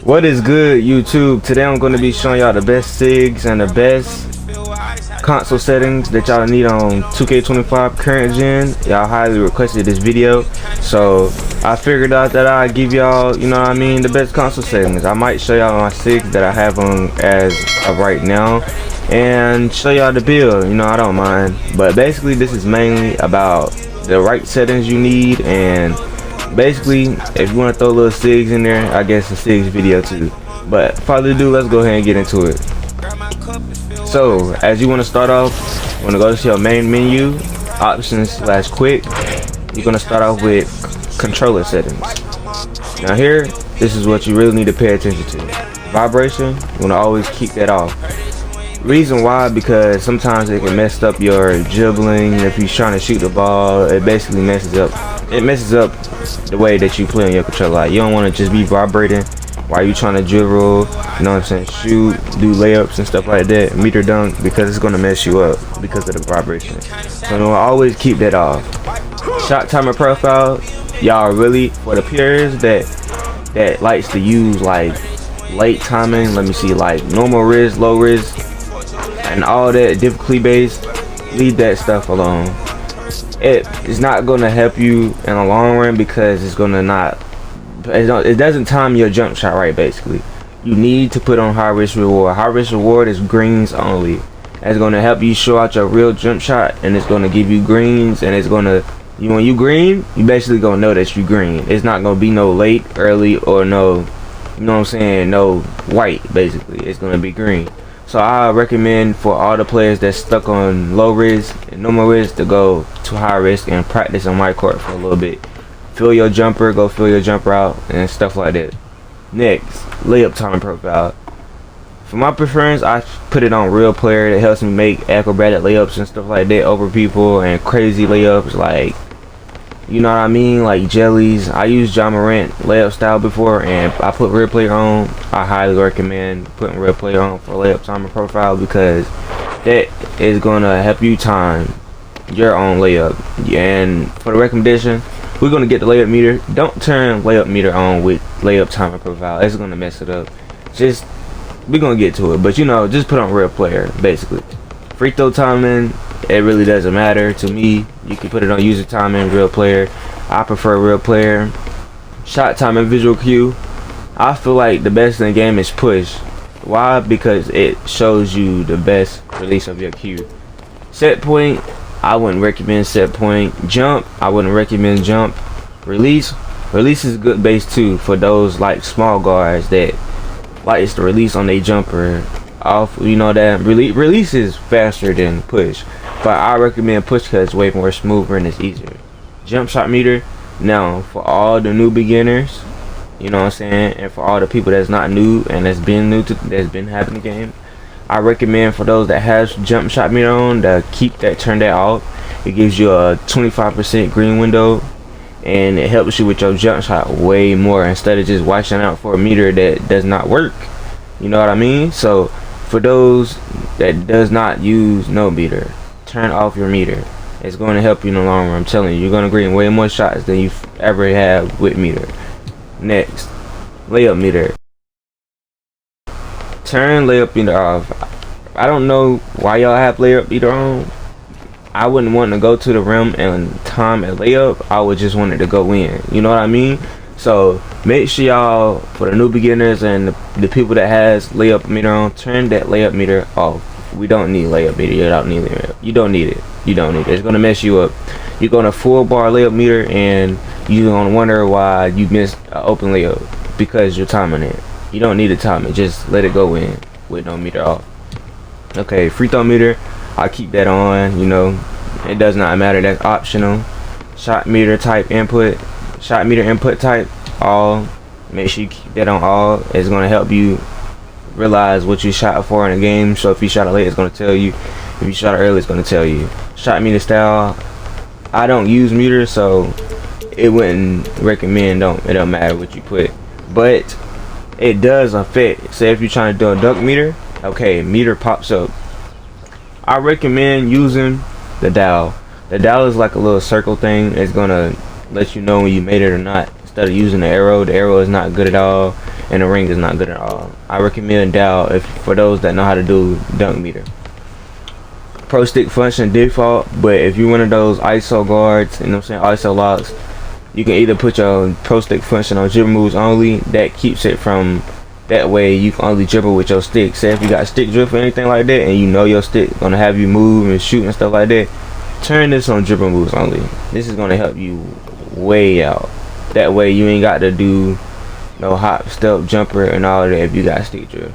What is good, YouTube? Today I'm going to be showing y'all the best SIGs and the best console settings that y'all need on 2K25 current gen. Y'all highly requested this video, so I figured out that I'd give y'all, you know what I mean, the best console settings. I might show y'all my SIGs that I have on as of right now and show y'all the build. You know, I don't mind, but basically this is mainly about the right settings you need, and basically if you want to throw little SIGs in there, I guess a SIGs video too. But further ado, let's go ahead and get into it. So as you want to start off, you want to go to your main menu, options / quick. You're going to start off with controller settings. Now here, this is what you really need to pay attention to. Vibration, you want to always keep that off. Reason why, because sometimes it can mess up your dribbling. If you're trying to shoot the ball, it basically messes up the way that you play on your controller. Like, you don't want to just be vibrating while you trying to dribble, you know what I'm saying, shoot, do layups and stuff like that, meter dunk, because it's going to mess you up because of the vibration. So you always keep that off. Shot timer profile, y'all really, for the players that likes to use like late timing, let me see, like normal risk, low risk, and all that difficulty based, leave that stuff alone. It is not going to help you in the long run, because it's going to it doesn't time your jump shot right. Basically, you need to put on high risk reward. High risk reward is greens only. It's going to help you show out your real jump shot, and it's going to give you greens, and it's going to, when you green, you basically going to know that you green. It's not going to be no late, early, or no, you know what I'm saying, no white. Basically, it's going to be green. So I recommend for all the players that's stuck on low risk and normal risk to go to high risk and practice on white court for a little bit. Fill your jumper, go fill your jumper out, and stuff like that. Next, layup time profile. For my preference, I put it on real player. That helps me make acrobatic layups and stuff like that over people, and crazy layups, like, you know what I mean, like jellies. I used Ja Morant layup style before, and I put real player on. I highly recommend putting real player on for layup timer profile, because that is gonna help you time your own layup. And for the recommendation, we're gonna get the layup meter. Don't turn layup meter on with layup timer profile. It's gonna mess it up. Just, we're gonna get to it, but you know, just put on real player. Basically, free throw timing, it really doesn't matter to me. You can put it on user timing, real player. I prefer real player. Shot timing, visual cue. I feel like the best in the game is push. Why? Because it shows you the best release of your cue. Set point, I wouldn't recommend set point. Jump, I wouldn't recommend jump. Release is good base too, for those like small guards that likes to release on their jumper off. You know that release is faster than push, but I recommend push because it's way more smoother and it's easier. Jump shot meter, now for all the new beginners, you know what I'm saying, and for all the people that's not new and that's been having the game, I recommend for those that has jump shot meter on to turn that off. It gives you a 25% green window, and it helps you with your jump shot way more, instead of just watching out for a meter that does not work. You know what I mean? So for those that does not use no meter, turn off your meter. It's going to help you in the long run. I'm telling you, you're going to green way more shots than you've ever had with meter. Next, layup meter. Turn layup meter off. I don't know why y'all have layup meter on. I wouldn't want to go to the rim and time a layup. I would just want it to go in. You know what I mean? So make sure y'all, for the new beginners and the people that has layup meter on, turn that layup meter off. We don't need layup meter. You don't need it. You don't need it. You don't need it. It's gonna mess you up. You're gonna full bar layup meter, and you're gonna wonder why you missed an open layup, because you're timing it. You don't need to time it. Just let it go in with no meter off. Okay, free throw meter, I keep that on. You know, it does not matter. That's optional. Shot meter type input. Shot meter input type all. Make sure you keep that on all. It's gonna help you realize what you shot for in a game. So if you shot it late, it's gonna tell you. If you shot it early, it's gonna tell you. Shot meter style, I don't use meter, so it wouldn't recommend. It don't matter what you put, but it does affect. Say if you're trying to do a dunk meter, okay, meter pops up. I recommend using the dial. The dial is like a little circle thing. It's gonna let you know when you made it or not. instead of using the arrow is not good at all, and the ring is not good at all. I recommend Dow for those that know how to do dunk meter. Pro stick function default, but if you're one of those ISO guards, you know what I'm saying, ISO locks, you can either put your pro stick function on dribble moves only. That keeps it from, that way you can only dribble with your stick. Say if you got stick drift or anything like that, and you know your stick gonna have you move and shoot and stuff like that, turn this on dribble moves only. This is gonna help you way out. That way you ain't got to do no hop, step, jumper, and all of that if you got stick drift.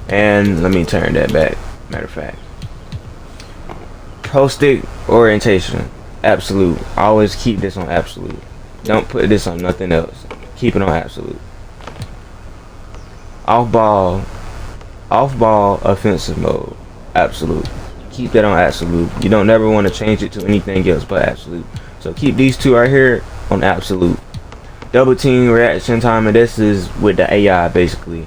And let me turn that back. Matter of fact, pro stick orientation, absolute. Always keep this on absolute. Don't put this on nothing else. Keep it on absolute. Off ball offensive mode, absolute. Keep that on absolute. You don't never want to change it to anything else but absolute. So keep these two right here on absolute. Double team reaction time, and this is with the AI basically.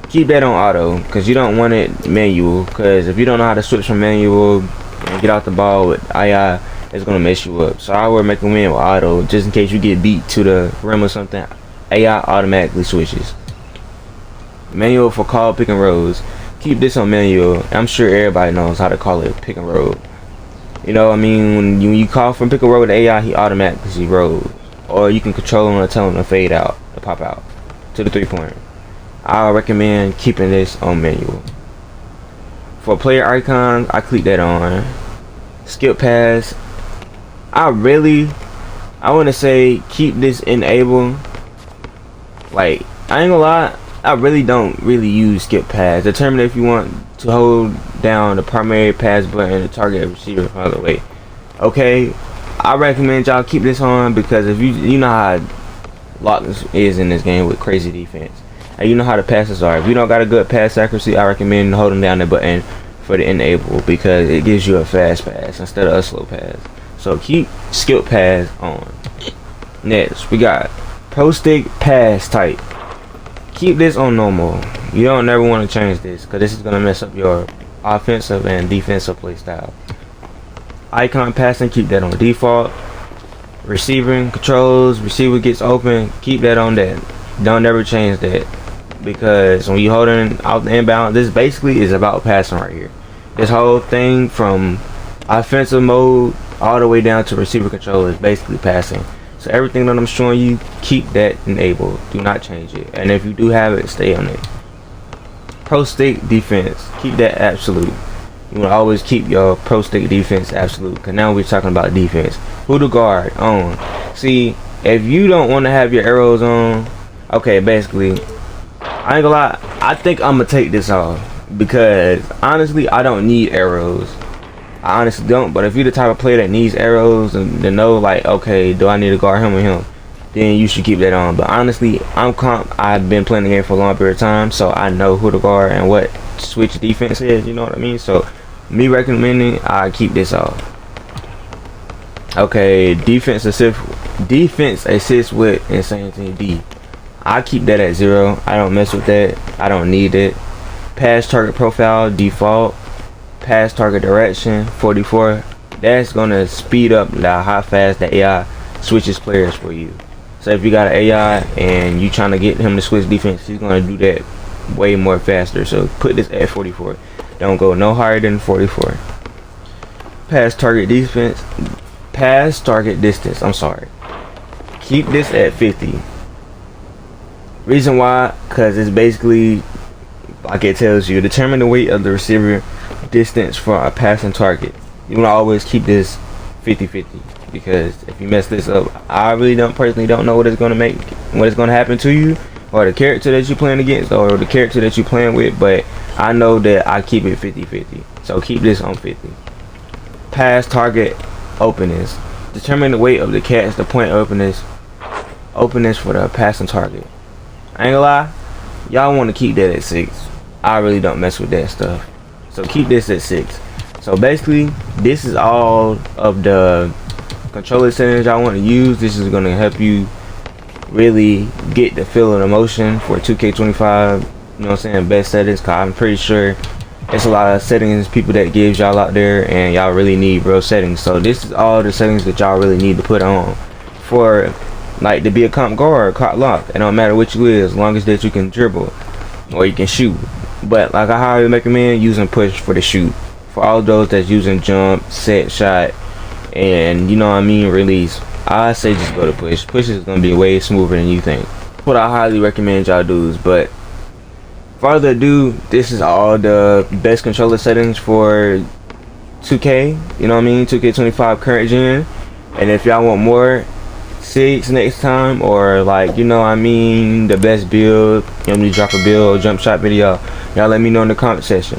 Keep that on auto, because you don't want it manual, because if you don't know how to switch from manual and get out the ball with AI, it's gonna mess you up. So I would recommend with auto, just in case you get beat to the rim or something. AI automatically switches. Manual for call pick and rolls. Keep this on manual. I'm sure everybody knows how to call it pick and roll. You know what I mean? When you call from pick and roll with AI, he automatically rolls. Or you can control him and tell him to fade out, to pop out to the 3-pointer. I recommend keeping this on manual. For player icons, I click that on. Skip pass, I want to say keep this enabled. Like, I ain't gonna lie, I really don't use skip pass. Determine if you want to hold down the primary pass button to target a receiver from the other way. Okay, I recommend y'all keep this on, because if you know how locked is in this game with crazy defense, and you know how the passes are. If you don't got a good pass accuracy, I recommend holding down the button for the enable, because it gives you a fast pass instead of a slow pass. So keep skip pass on. Next, we got pro stick pass type. Keep this on normal. You don't never want to change this, because this is gonna mess up your offensive and defensive play style. Icon passing, keep that on default. Receiving controls, receiver gets open, keep that on that. Don't ever change that, because when you holding out the inbound, this basically is about passing right here. This whole thing from offensive mode all the way down to receiver control is basically passing. So everything that I'm showing you, keep that enabled. Do not change it. And if you do have it, stay on it. Pro stick defense, keep that absolute. You want to always keep your pro stick defense absolute, because now we're talking about defense. Who to guard on. See, if you don't want to have your arrows on, okay, basically, I ain't gonna lie, I think I'm gonna take this off, because honestly, I don't need arrows. I honestly don't. But if you're the type of player that needs arrows and to know, like, okay, do I need to guard him or him, then you should keep that on. But honestly, I've been playing the game for a long period of time, so I know who to guard and what switch defense is. You know what I mean? So me recommending, I keep this off. Okay, defense assist with insanity D. I keep that at 0. I don't mess with that. I don't need it. Pass target profile default. Pass target direction 44. That's gonna speed up how fast the AI switches players for you. So if you got an AI and you trying to get him to switch defense, he's gonna do that way more faster. So put this at 44. Don't go no higher than 44. Pass target distance, I'm sorry, keep this at 50. Reason why, because it's basically, like it tells you, determine the weight of the receiver distance for a passing target. You want to always keep this 50-50, because if you mess this up, I really personally don't know what it's going to happen to you, or the character that you're playing against, or the character that you're playing with, but I know that I keep it 50-50. So keep this on 50. Pass target openness. Determine the weight of the catch, the point openness for the passing target. I ain't gonna lie, y'all want to keep that at 6. I really don't mess with that stuff. So keep this at 6. So basically, this is all of the controller settings y'all want to use. This is gonna help you really get the feel of the motion for 2K25. You know what I'm saying? Best settings, cause I'm pretty sure it's a lot of settings people that gives y'all out there, and y'all really need real settings. So this is all the settings that y'all really need to put on for Like to be a comp guard, caught lock. It don't matter what you is, as long as that you can dribble or you can shoot. But like I highly recommend using push for the shoot. For all those that's using jump, set shot, and you know what I mean, release, I say just go to push. Push is gonna be way smoother than you think. What I highly recommend y'all do. But further ado, this is all the best controller settings for 2K. You know what I mean, 2K25 current gen. And if y'all want more SIGs next time, or like, you know what I mean, the best build, you know me, drop a build, jump shot video, y'all let me know in the comment section.